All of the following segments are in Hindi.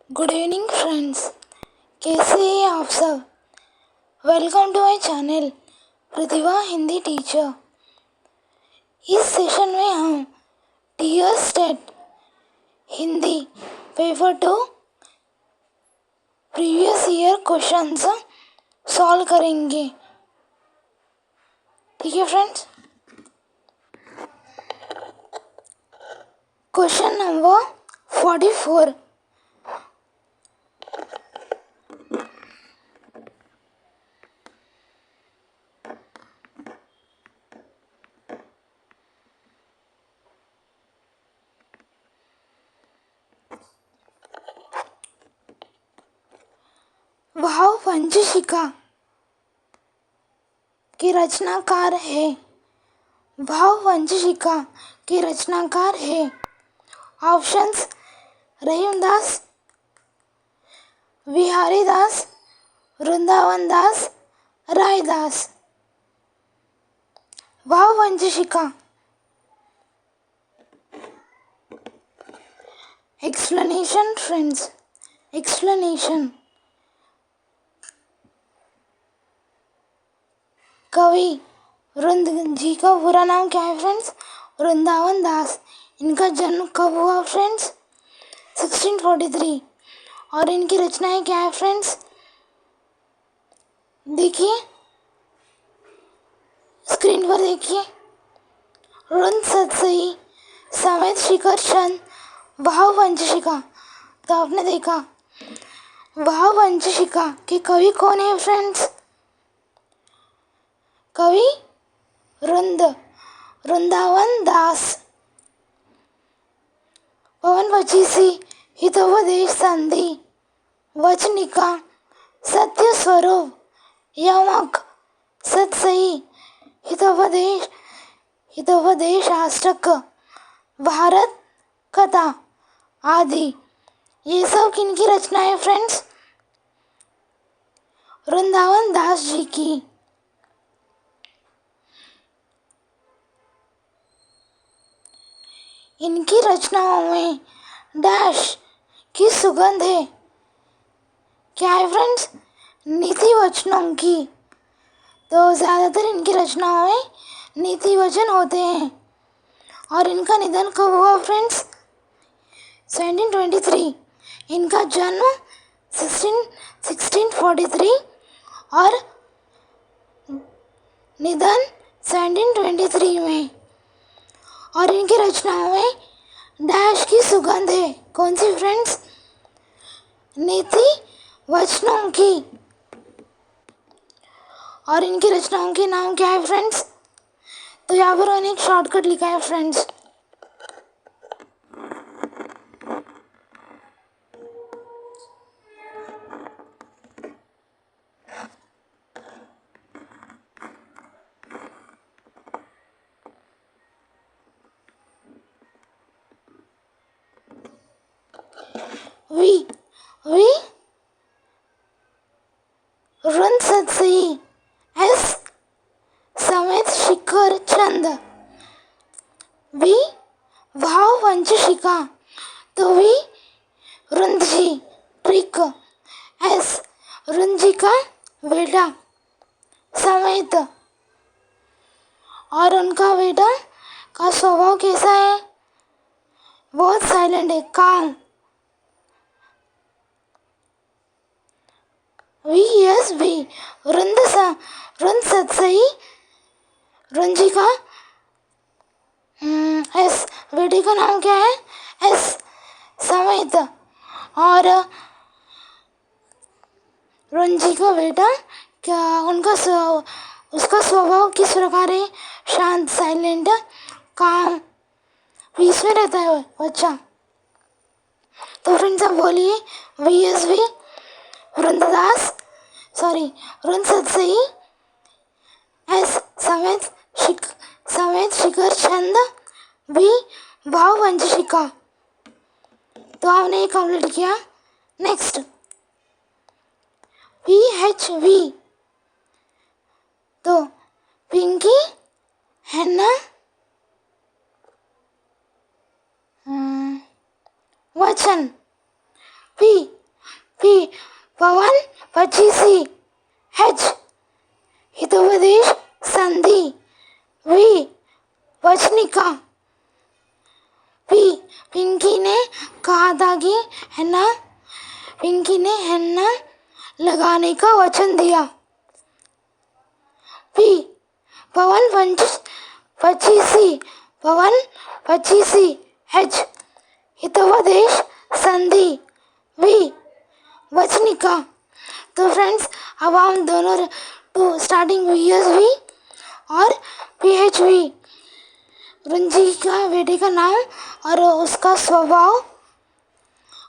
गुड इवनिंग फ्रेंड्स, कैसे हैं आप सब। Welcome to my channel Pratibha Hindi teacher. इस सेशन में हम tier state Hindi paper 2 previous year questions solve करेंगे। ठीक है फ्रेंड्स। Question number 44। भाव पंचशिखा के रचनाकार है। भाव पंचशिखा के रचनाकार है। ऑप्शंस रहीमदास, बिहारी दास, वृंदावन दास, रायदास। भाव पंचशिखा। Explanation friends, explanation. कवि वृंद जी का पूरा नाम क्या है फ्रेंड्स? वृंदावन दास। इनका जन्म कब हुआ फ्रेंड्स? 1643। और इनकी रचनाएं क्या है फ्रेंड्स? देखिए स्क्रीन पर, देखिए। वृंद सतसई, समेत शिखर चंद, भाव पंचशिखा। तो आपने देखा भाव पंचशिखा के कवि कौन है फ्रेंड्स? कवि वृंदावन दास। पवन पचीसी, हितोपदेश संधि, वचनिका, सत्य स्वरूप, यमक, सतसई, हितोपदेश अष्टक, भारत कथा आदि। ये सब किनकी रचना है फ्रेंड्स? वृंदावन दास जी की। इनकी रचनाओं में डैश की सुगंध है। क्या है फ्रेंड्स? नीति वचनों की। तो ज़्यादातर इनकी रचनाओं में नीति वचन होते हैं। और इनका निधन कब हुआ फ्रेंड्स? 1723। इनका जन्म 1643 और निधन 1723 में। और इनकी रचनाओं में डैश की सुगंध है। कौन सी फ्रेंड्स? नीति वचनों की। और इनकी रचनाओं के नाम क्या है फ्रेंड्स? तो यहाँ पर मैंने एक शॉर्टकट लिखा है फ्रेंड्स। वी वृंद सतसई, एस समेत शिखर चंद। वी भाव पंचशिखा। तो वी वृंद जी, ट्रिक। एस वृंद जी का बेटा, समेत। और उनका बेटा का स्वभाव कैसा है? बहुत साइलेंट है, काम। वी वृंद सतसई, वृंद जी का एस, बेटे का नाम क्या है? एस समेत। और वृंद जी का बेटा क्या, उसका स्वभाव किस प्रकार है? शांत, साइलेंट, काम, पीस में रहता है बच्चा। तो फ्रेंड्स आप बोलिए वी वृंददास, वृंद सतसई, एस समेत शिखर चंद, भी भाव पंचशिखा। तो आपने ये कंप्लीट किया। Next PHV। तो पिंकी, हैना, वचन। P पी पवन पचीसी। एच हितोपदेश संधि। वी वचनिका। पी पिंकी ने कहा था कि henna लगाने का वचन दिया। पी पवन पचीसी। एच हितोपदेश संधि। वी वचनिका। तो फ्रेंड्स, अब हम दोनों टू स्टार्टिंग वी और PHV रंजी का बेटे का नाम और उसका स्वभाव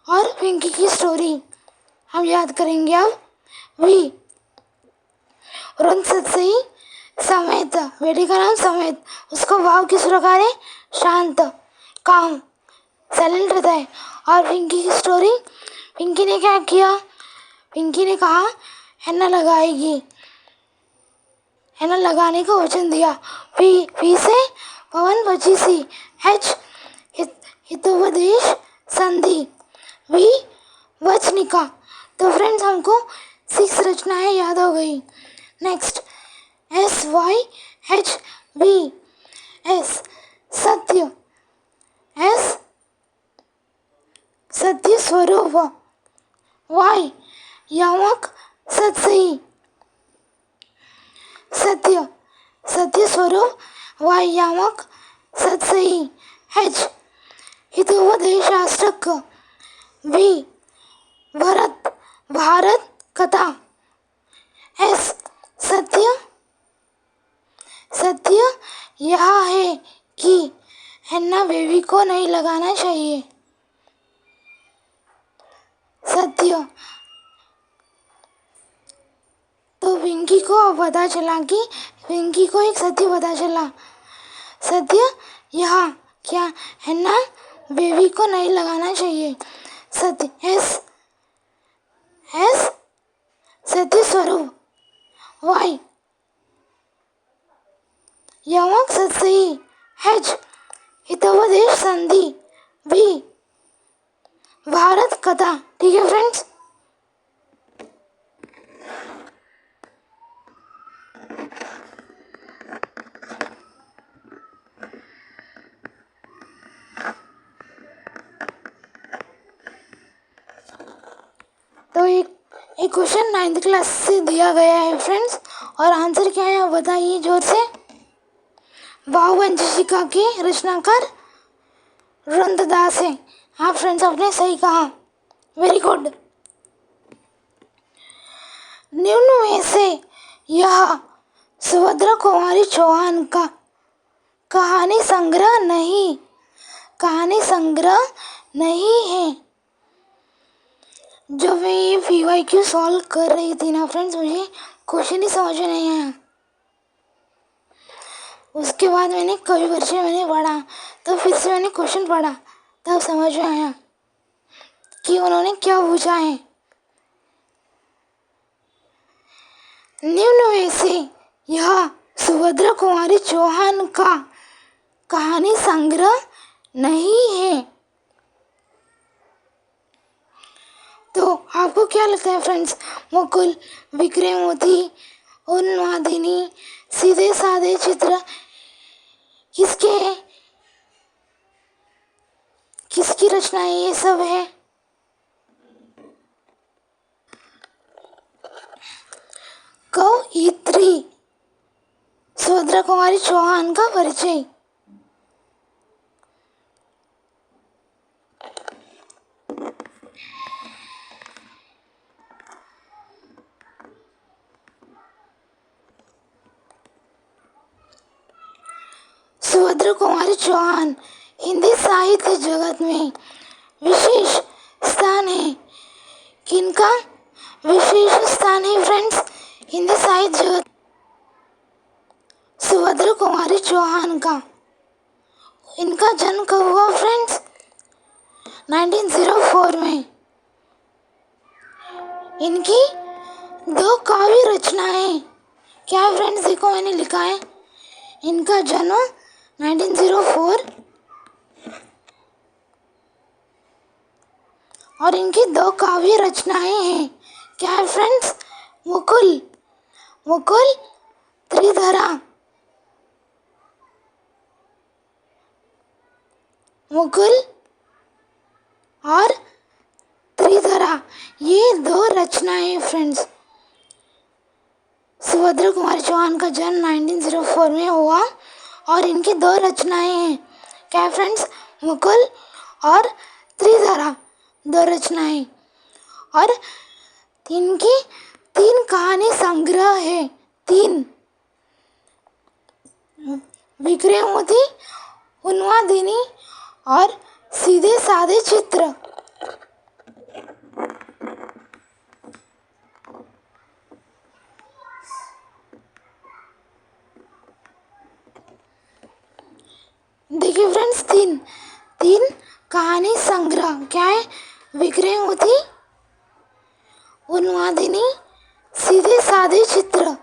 और पिंकी की स्टोरी हम याद करेंगे। अब वी रुन सही समेत, बेटे का नाम समेत, उसका भाव किस प्रकार है? शांत, काम, साइलेंट रहता है। और पिंकी की स्टोरी, पिंकी ने क्या किया? पिंकी ने कहा henna लगाएगी, henna लगाने का वचन दिया। पी से पवन पचीसी। एच हितोपदेश संधि। वी वचनिका। तो फ्रेंड्स, हमको 6 रचनाएं याद हो गई। Next SYHV। एस सत्य, एस सत्य स्वरूप। वाई यमक सत्सही, सत्य स्वरूप वाई यमक सत्सही। एच हितोपदेशाष्टक। वी भारत कथा। एस सत्य यह है कि henna बेबी को नहीं लगाना चाहिए। सत्य, तो पिंकी को पता चला कि पिंकी को एक सत्य पता चला। सत्य यह क्या henna बेबी को नहीं लगाना चाहिए। सत्य एस सत्य स्वरूप। वाई यमक सत्सही। एच हितोपदेश संधि। वी भारत कथा। ठीक है फ्रेंड्स। तो एक क्वेश्चन 9th क्लास से दिया गया है फ्रेंड्स, और आंसर क्या है आप बताइए जोर से। भाववंशिका के रचनाकार रंतदास है। हाँ फ्रेंड्स, आपने सही कहा, वेरी गुड। निम्न में से यह सुभद्रा कुमारी चौहान का कहानी संग्रह नहीं है। जब मैं ये PYQ सॉल्व कर रही थी ना फ्रेंड्स, मुझे क्वेश्चन ही समझ में नहीं आया। उसके बाद मैंने कवि परिचय मैंने पढ़ा, तो फिर से मैंने क्वेश्चन पढ़ा, तब समझ में आया कि उन्होंने क्या पूछा है। निम्न में से यह सुभद्रा कुमारी चौहान का कहानी संग्रह नहीं है। तो आपको क्या लगता है फ्रेंड्स, मुकुल, विक्रमोती, उन्मादिनी, सीधे साधे चित्र किसकी रचनाएं ये सब है? कवयित्री सुभद्रा कुमारी चौहान का परिचय। सुभद्रा कुमारी चौहान हिंदी साहित्य जगत में विशेष स्थान है। किनका विशेष स्थान है फ्रेंड्स हिंदी साहित्य जगत? सुभद्रा कुमारी चौहान का। इनका जन्म कब हुआ फ्रेंड्स? 1904 में। इनकी 2 काव्य रचनाएं क्या है फ्रेंड्स? देखो मैंने लिखा है, इनका जन्म 1904 और इनकी दो काव्य रचनाएं हैं। क्या है फ्रेंड्स? मुकुल मुकुल त्रिधरा, मुकुल और त्रिधरा, ये दो रचनाएं फ्रेंड्स। सुभद्रा कुमारी चौहान का जन्म 1904 में हुआ और इनकी दो रचनाएं हैं। क्या है फ्रेंड्स? मुकुल और त्रिधरा, दो रचनाएं। और इनकी तीन कहानी संग्रह है, तीन। विक्रमोदी, उन्मादिनी और सीधे साधे चित्र। देखिए फ्रेंड्स, तीन तीन कहानी संग्रह क्या है? विक्रमोदी, उन्मादिनी, सीधे साधे चित्र,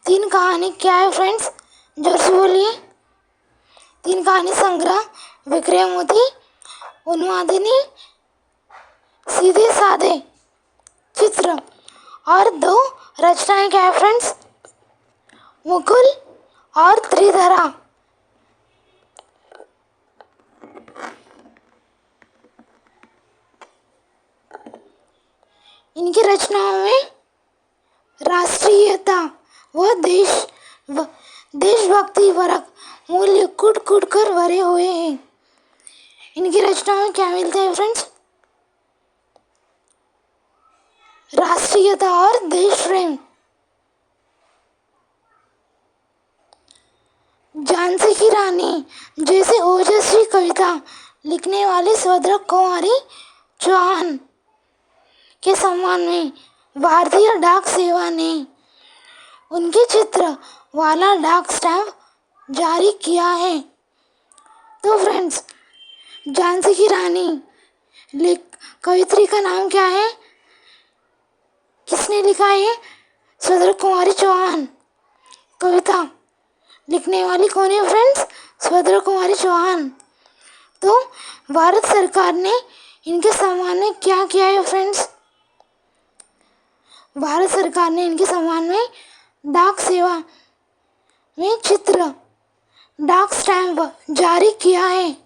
तीन कहानी क्या है फ्रेंड्स? जोर से बोलिए। तीन कहानी संग्रह, विक्रमोदी, उन्मादिनी, सीधे साधे चित्र। और दो रचनाएं क्या है फ्रेंड्स? मुकुल और त्रिधरा। इनकी रचनाओं में राष्ट्रीयता व देशभक्ति परक मूल्य कूट कूट कर भरे हुए हैं। इनकी रचनाओं में क्या मिलता है फ्रेंड्स? राष्ट्रीयता और देश प्रेम। झांसी की रानी जैसे ओजस्वी कविता लिखने वाली सुभद्रा कुमारी चौहान के सम्मान में भारतीय डाक सेवा ने उनके चित्र वाला डाक स्टैम्प जारी किया है। तो फ्रेंड्स, झांसी की रानी कवित्री का नाम क्या है? किसने लिखा है? सुभद्रा कुमारी चौहान। कविता लिखने वाली कौन है फ्रेंड्स? सुभद्रा कुमारी चौहान। तो भारत सरकार ने इनके सम्मान में क्या किया है फ्रेंड्स? भारत सरकार ने इनके सम्मान में डाक सेवा में चित्र डाक स्टैम्प जारी किया है।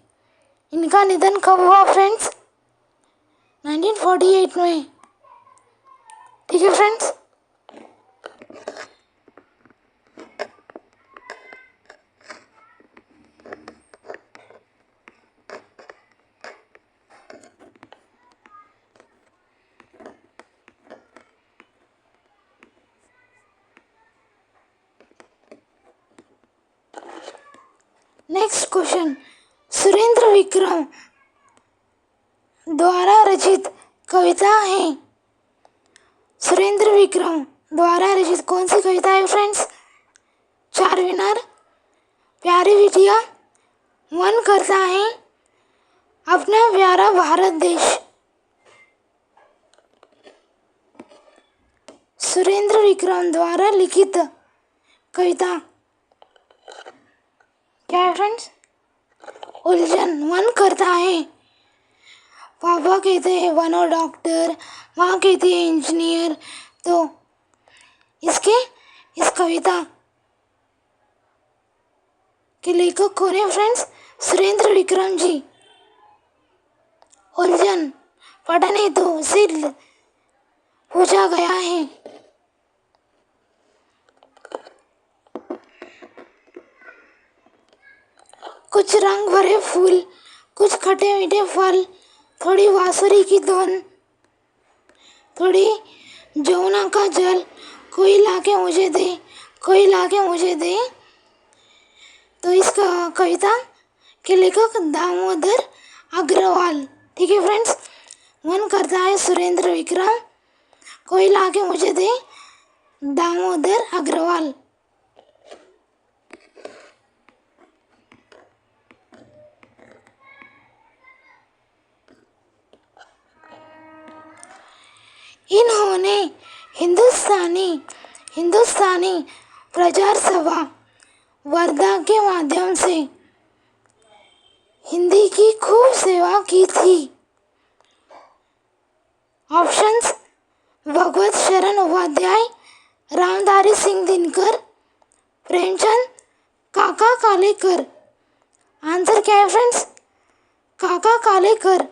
इनका निधन कब हुआ फ्रेंड्स? 1948 में। ठीक है friends. Next question, Surendra Vikram द्वारा रचित कविता है। सुरेंद्र विक्रम द्वारा रचित कौन सी कविता है फ्रेंड्स? चारमीनार, प्यारी बिटिया, मन करता है, अपना प्यारा भारत देश। सुरेंद्र विक्रम द्वारा लिखित कविता क्या है फ्रेंड्स? उलझन, मन करता है। पापा कहते हैं बनो डॉक्टर, माँ कहती है इंजीनियर। तो इस कविता के लेखक कौन है फ्रेंड्स? सुरेंद्र विक्रम जी। उलझन पठन हेतु से पूछा गया है। कुछ रंग भरे फूल, कुछ खट्टे मीठे फल, थोड़ी बांसुरी की धुन, थोड़ी जमुना का जल, कोई लाके मुझे दे, कोई लाके मुझे दे। तो इस कविता के लेखक दामोदर अग्रवाल। ठीक है फ्रेंड्स। मन करता है सुरेंद्र विक्रम, कोई लाके मुझे दे, दामोदर अग्रवाल। इन्होंने हिंदुस्तानी प्रचार सभा वर्धा के माध्यम से हिंदी की खूब सेवा की थी। ऑप्शंस भगवत शरण उपाध्याय, रामधारी सिंह दिनकर, प्रेमचंद, काका कालेकर। आंसर क्या है फ्रेंड्स? काका कालेकर।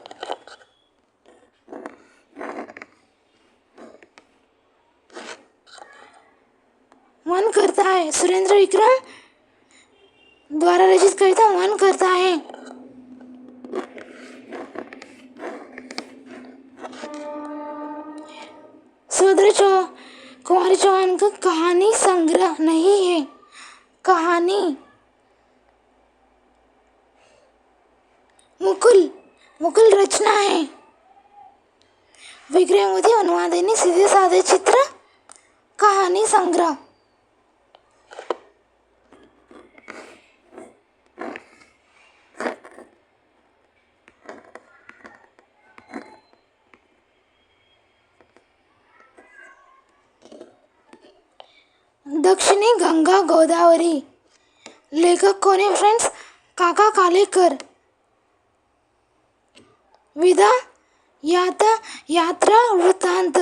मन करता है सुरेंद्र विक्रम द्वारा रचित कविता मन करता है। कुमारी चौहान का कहानी संग्रह नहीं है, कहानी। मुकुल रचना है। विक्रय मोदी अनुवादिनी सीधे साधे चित्र, कहानी संग्रह। दक्षिणी गंगा गोदावरी। लेखक कौन है फ्रेंड्स? काका कालेकर। विधा यात्रा वृत्तांत।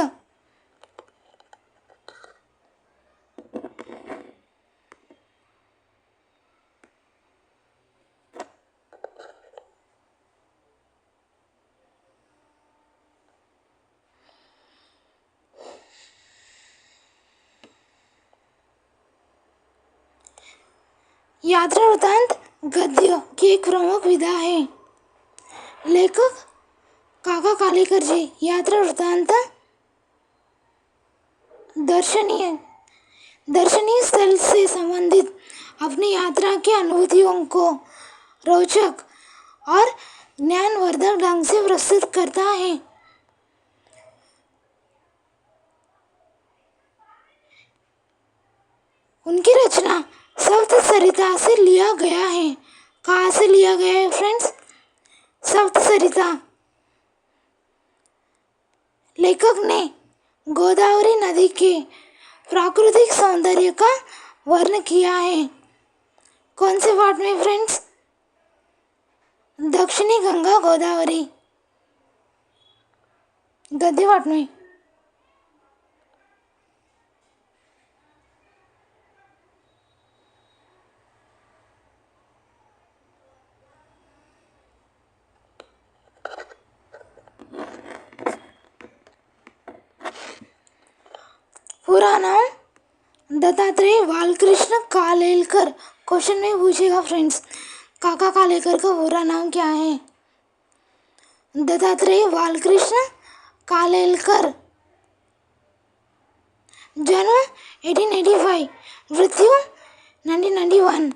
यात्रा वृत्तांत गद्य की एक प्रमुख विधा है। लेखक काका कालेकर जी। यात्रा वृत्तांत दर्शनीय स्थल से संबंधित अपनी यात्रा की अनुभूतियों को रोचक और ज्ञानवर्धक ढंग से प्रस्तुत करता है। उनकी रचना सप्त सरिता से लिया गया है। कहाँ से लिया गया है फ्रेंड्स? सप्त सरिता। लेखक ने गोदावरी नदी के प्राकृतिक सौंदर्य का वर्णन किया है। कौन से पाठ में फ्रेंड्स? दक्षिणी गंगा गोदावरी गद्य पाठ में। पूरा नाम दत्तात्रेय बालकृष्ण कालेलकर। क्वेश्चन में पूछेगा फ्रेंड्स, काका कालेकर का पूरा नाम क्या है? दत्तात्रेय बालकृष्ण कालेलकर। जन्म 1885, मृत्यु 1991।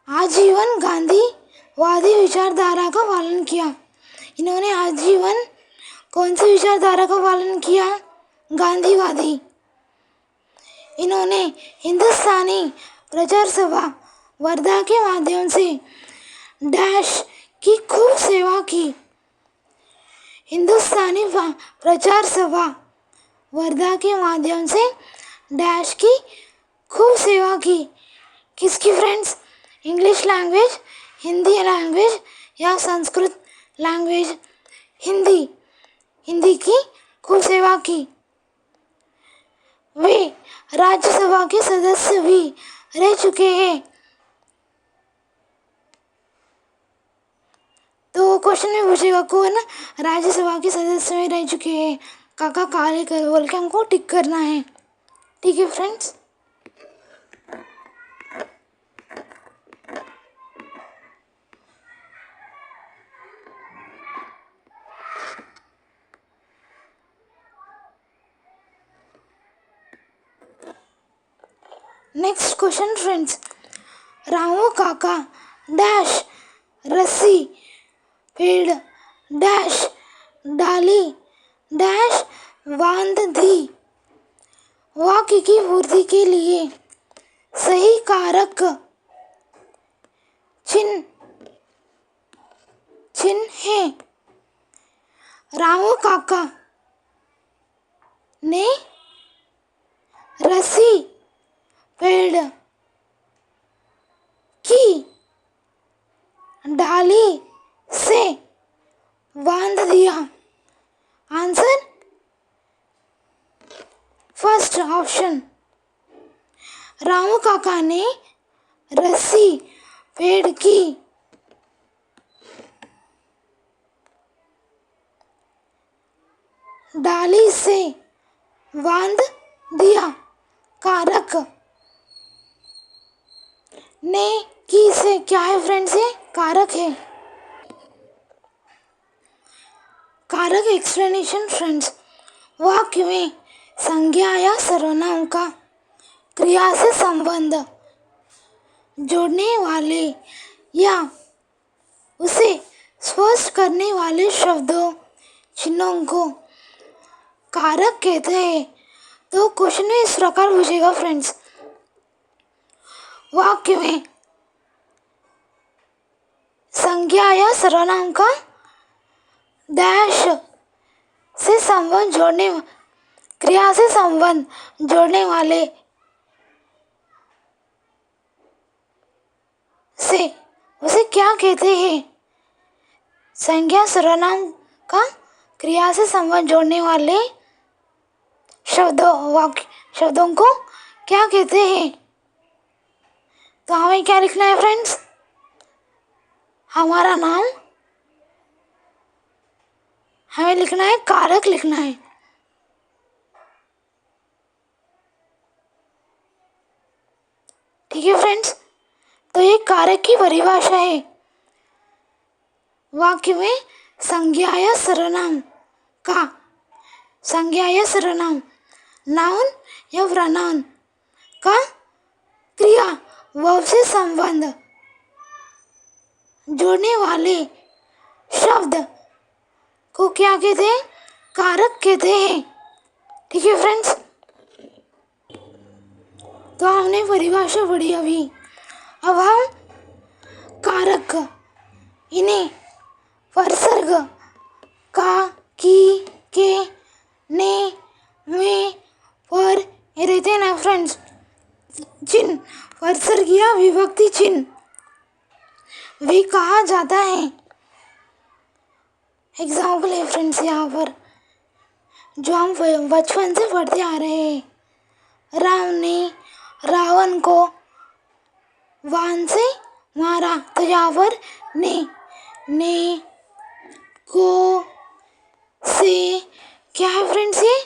आजीवन गांधीवादी विचारधारा का पालन किया। इन्होंने आजीवन कौन सी विचारधारा का पालन किया? गांधीवादी। इन्होंने हिंदुस्तानी प्रचार सभा वर्धा के माध्यम से डैश की खूब सेवा की। हिंदुस्तानी प्रचार सभा वर्धा के माध्यम से डैश की खूब सेवा की। किसकी friends? English language, Hindi language या संस्कृत लैंग्वेज? हिंदी की खूब सेवा की। वे राज्यसभा के सदस्य भी रह चुके हैं। तो क्वेश्चन में पूछेगा कौन राज्यसभा के सदस्य में रह चुके हैं? काका कालेकर बोल के हमको टिक करना है। ठीक है friends. Next question friends, Ramu काका डैश रस्सी पेड़ डैश डाली डैश बांध दी। वाक्य की पूर्ति के लिए सही कारक चिन्ह है। रामू काका ने रस्सी पेड़ की डाली से बांध दिया। नेक्स्ट ऑप्शन, रामू काका ने रस्सी पेड़ की डाली से बांध दिया। कारक ने की से क्या है फ्रेंड्स, ये कारक है। कारक एक्सप्लेनेशन फ्रेंड्स, वाक्य में संज्ञा या सर्वनाम का क्रिया से संबंध जोड़ने वाले या उसे स्पष्ट करने वाले शब्दों चिन्हों को कारक कहते हैं। तो क्वेश्चन में इस प्रकार पूछेगा फ्रेंड्स, वाक्य में संज्ञा या सर्वनाम का डैश से संबंध जोड़ने, क्रिया से संबंध जोड़ने वाले से उसे क्या कहते हैं। संज्ञा सर्वनाम का क्रिया से संबंध जोड़ने वाले शब्दों को क्या कहते हैं। तो हमें क्या लिखना है फ्रेंड्स, हमारा नाम हमें लिखना है, कारक लिखना है। ठीक है फ्रेंड्स, तो ये कारक की परिभाषा है। वाक्य में संज्ञा या सर्वनाम का, संज्ञा या सर्वनाम, नाउन या प्रोनाउन का क्रिया वर्ब से संबंध जोड़ने वाले शब्द को क्या कहते हैं, कारक कहते हैं। ठीक है फ्रेंड्स, तो हमने परिभाषा पढ़ी अभी। अब हम कारक, इन्हें उपसर्ग का, की, के, ने, में, पर ये रहते हैं ना फ्रेंड्स, चिन्ह, उपसर्ग या विभक्ति चिन्ह भी कहा जाता है। एग्जाम्पल है फ्रेंड्स यहाँ पर जो हम बचपन से पढ़ते आ रहे हैं। राम ने रावण को बाण से मारा, तो यहाँ पर ने को से क्या है फ्रेंड्स, ये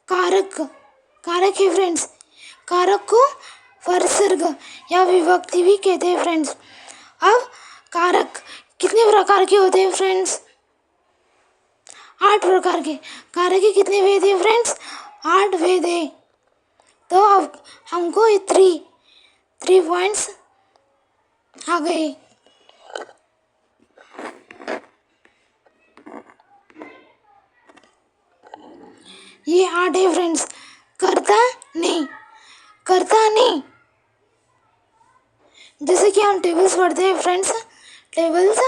कारक है फ्रेंड्स। कारक को उपसर्ग या विभक्ति भी कहते हैं फ्रेंड्स। अब कारक कितने प्रकार के होते हैं फ्रेंड्स, 8 प्रकार के। कारक के कितने भेद हैं फ्रेंड्स, 8 भेद है। तो अब हमको ये थ्री पॉइंट्स आ गए। ये 8 है फ्रेंड्स। करता नहीं, जैसे कि हम टेबल्स पढ़ते हैं फ्रेंड्स, टेबल्स,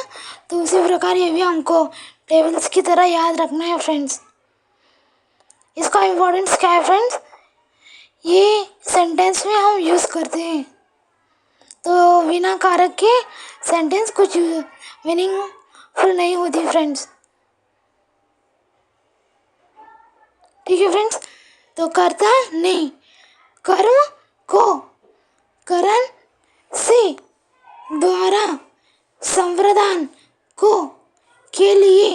तो उसी प्रकार ये भी हमको टेबल्स की तरह याद रखना है फ्रेंड्स। इसका इम्पोर्टेंस क्या है फ्रेंड्स, ये सेंटेंस में हम यूज़ करते हैं। तो बिना कारक के सेंटेंस कुछ मीनिंगफुल नहीं होती फ्रेंड्स। ठीक है फ्रेंड्स, तो करता नहीं, कर्म को करण से, द्वारा, संप्रदान को, के लिए।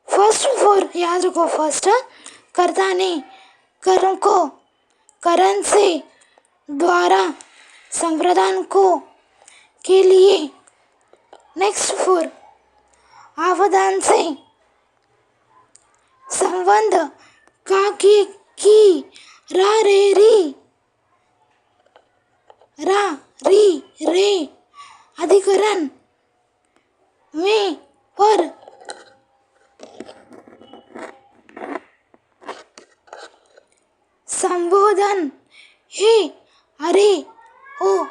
फर्स्ट 4 याद रखो, फर्स्ट करता नहीं, कर्म को करण से, द्वारा, संप्रदान को, के लिए। नेक्स्ट 4 आवदान से, संबंध का, की, रा, रे, री, रा, री, रे, अधिकरण में, पर, संबोधन हे, अरे, ओ।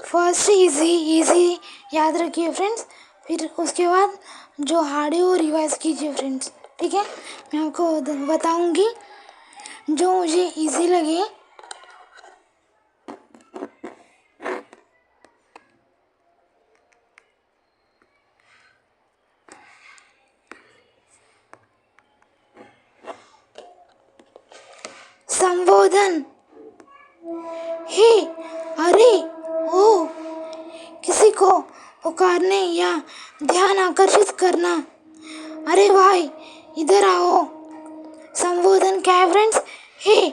फर्स्ट इजी याद रखिए फ्रेंड्स, फिर उसके बाद जो हार्ड है वो रिवाइज कीजिए फ्रेंड्स। ठीक है, मैं आपको बताऊंगी जो मुझे इजी लगे। संबोधन, हे, अरे, ओ, किसी को पुकारने या ध्यान आकर्षित करना। अरे भाई, इधर आओ। संबोधन क्या है फ्रेंड्स? हे,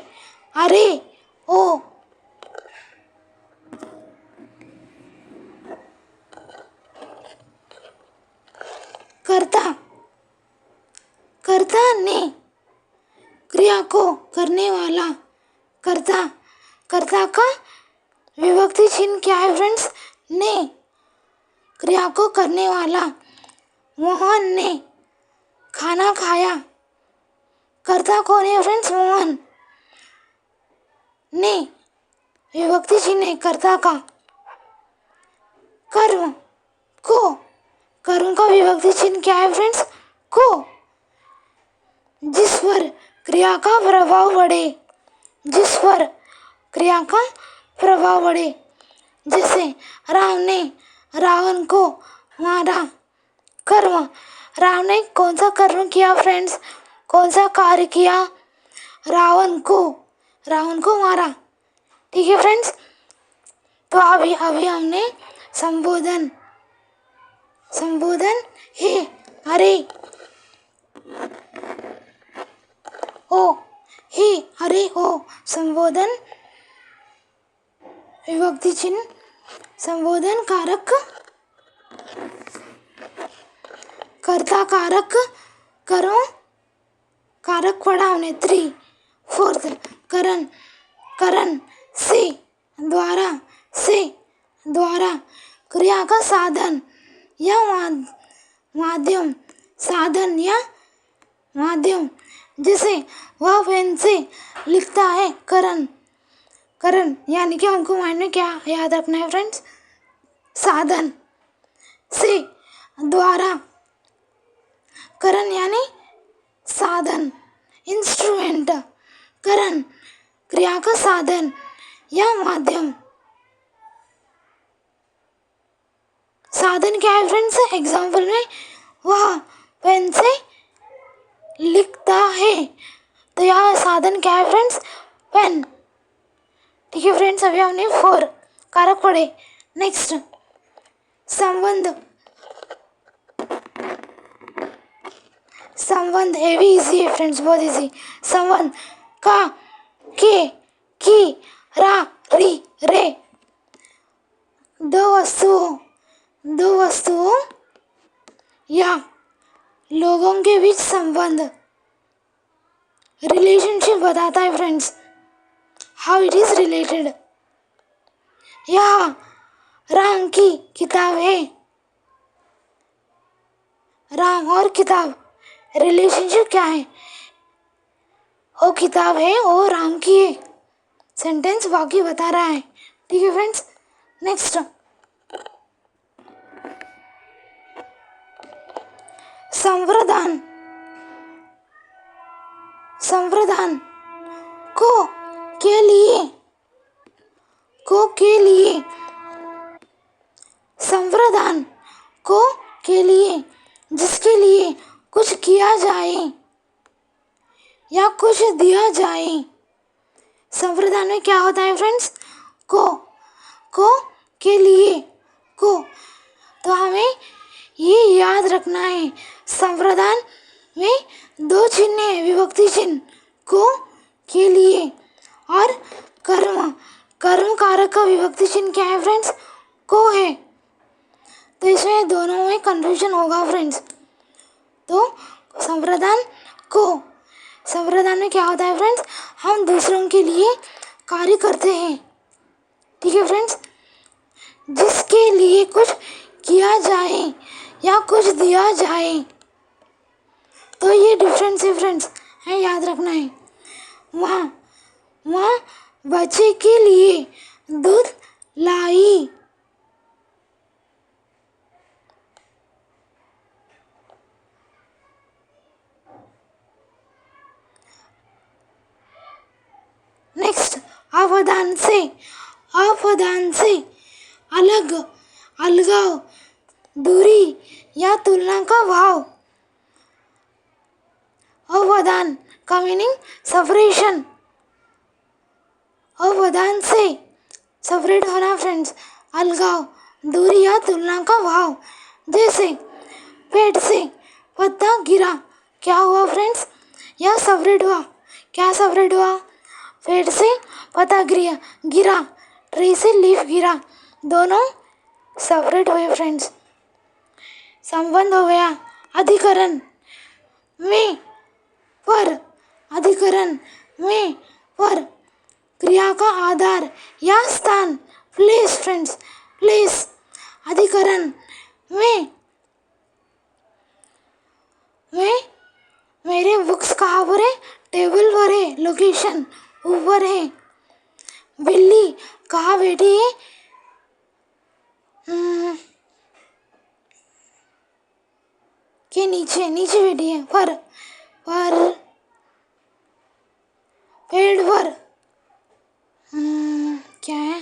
अरे, ओ। कर्ता, कर्ता ने, क्रिया को करने वाला। कर्ता, कर्ता का विभक्ति चिन्ह क्या है फ्रेंड्स? ने, क्रिया को करने वाला। मोहन ने खाना खाया। कर्ता कौन है फ्रेंड्स? मोहन। ने, विभक्ति चिन्ह है कर्ता का। कर्म, को, कर्म का विभक्ति चिन्ह क्या है फ्रेंड्स? को। जिस पर क्रिया का प्रभाव बढ़े, जिस पर क्रिया का प्रभाव बढ़े। जैसे राम ने रावण को मारा। कर्म, राम ने कौन सा कर्म किया फ्रेंड्स? कौन सा कार्य किया? रावण को मारा। ठीक है फ्रेंड्स। तो अभी हमने संबोधन, हे, अरे, ओ, हे, अरे, ओ, संबोधन विभक्ति चिन्ह, संबोधन कारक, कर्ता कारक, कर्म कारक पढ़ा हमने 3। 4th, करण, से, द्वारा, क्रिया का साधन या माध्यम, साधन या माध्यम। जैसे वह पेन से लिखता है। करण, यानी कि हमको माइंड में क्या याद रखना है फ्रेंड्स? साधन। से, द्वारा, करण यानी साधन, इंस्ट्रूमेंट। करण, क्रिया का साधन या माध्यम। साधन क्या है फ्रेंड्स? एग्जाम्पल में वह पेन से लिखता है, तो यह साधन क्या है फ्रेंड्स? पेन। ठीक है फ्रेंड्स, अभी हमने 4 कारक पढ़े। नेक्स्ट, संबंध, ये भी इजी है फ्रेंड्स, बहुत इजी। संबंध, का, के, की, रा, री, रे। दो वस्तुओं या लोगों के बीच संबंध, रिलेशनशिप बताता है friends, how it is related. यह राम की किताब है। राम और किताब, रिलेशनशिप क्या है? वो किताब है, वो राम की है। सेंटेंस बाकी बता रहा है। ठीक है फ्रेंड्स। नेक्स्ट, संप्रदान, को, के लिए, संप्रदान, को, के लिए, जिसके लिए कुछ किया जाए या कुछ दिया जाए। संप्रदान में क्या होता है फ्रेंड्स? को, के लिए, को। तो हमें ये याद रखना है, संप्रदान में 2 चिन्ह है, विभक्ति चिन्ह, को, के लिए। और कर्म कारक का विभक्ति चिन्ह क्या है फ्रेंड्स? को है। तो इसमें दोनों में कंफ्यूजन होगा फ्रेंड्स। तो संप्रदान में क्या होता है फ्रेंड्स? हम दूसरों के लिए कार्य करते हैं। ठीक है फ्रेंड्स। जिसके लिए कुछ किया जाए या कुछ दिया जाए। तो ये डिफरेंस है फ्रेंड्स, है, याद रखना है। वहाँ बच्चे के लिए दूध लाई। नेक्स्ट, अवधान से अलगाव, दूरी या तुलना का भाव। अवधान का मीनिंग सेपरेशन, अवधान से सेपरेट होना फ्रेंड्स, अलगाव, दूरी या तुलना का भाव। जैसे पेड़ से पत्ता गिरा, क्या हुआ फ्रेंड्स? यह सेपरेट हुआ। क्या सेपरेट हुआ? पेड़ से पत्ता गिरा, ट्री से लीफ गिरा, दोनों सेपरेट हुए फ्रेंड्स। संबंध हो गया अधिकरण में पर, अधिकरण में पर, क्रिया का आधार या स्थान प्लेस फ्रेंड्स, प्लेस। अधिकरण में मेरे बुक्स कहाँ पर है? टेबल पर है। लोकेशन ऊपर है। बिल्ली कहाँ बैठी है? के नीचे, नीचे बैठी है। पर पेड़ पर क्या है?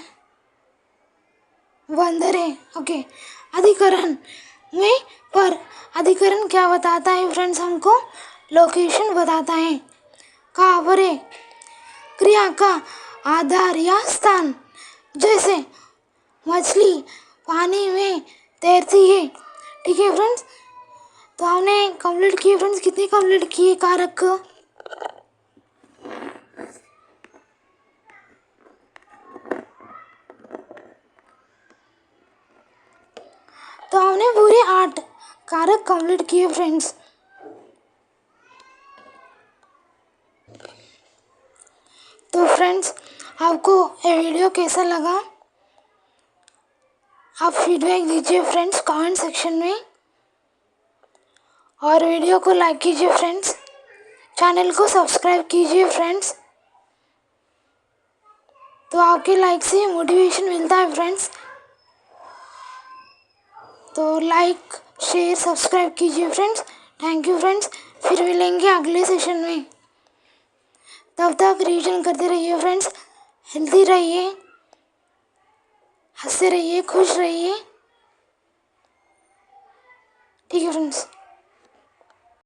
बंदर है। ओके। अधिकरण में पर, अधिकरण क्या बताता है फ्रेंड्स? हमको लोकेशन बताता है। कहाँ पर है? क्रिया का आधार या स्थान। जैसे मछली पानी में तैरती है। ठीक है फ्रेंड्स, तो हमने कंप्लीट किए फ्रेंड्स। कितने कंप्लीट किए कारक? तो हमने पूरे 8 कारक कंप्लीट किए फ्रेंड्स। तो फ्रेंड्स, आपको ये वीडियो कैसा लगा? आप फीडबैक दीजिए फ्रेंड्स कमेंट सेक्शन में, और वीडियो को लाइक कीजिए फ्रेंड्स, चैनल को सब्सक्राइब कीजिए फ्रेंड्स। तो आपके लाइक से मोटिवेशन मिलता है फ्रेंड्स। तो लाइक, शेयर, सब्सक्राइब कीजिए फ्रेंड्स। Thank you friends. फिर मिलेंगे अगले सेशन में। तब तक रिवीजन करते रहिए फ्रेंड्स। हेल्दी रहिए, हंसते रहिए, खुश रहिए। ठीक है फ्रेंड्स।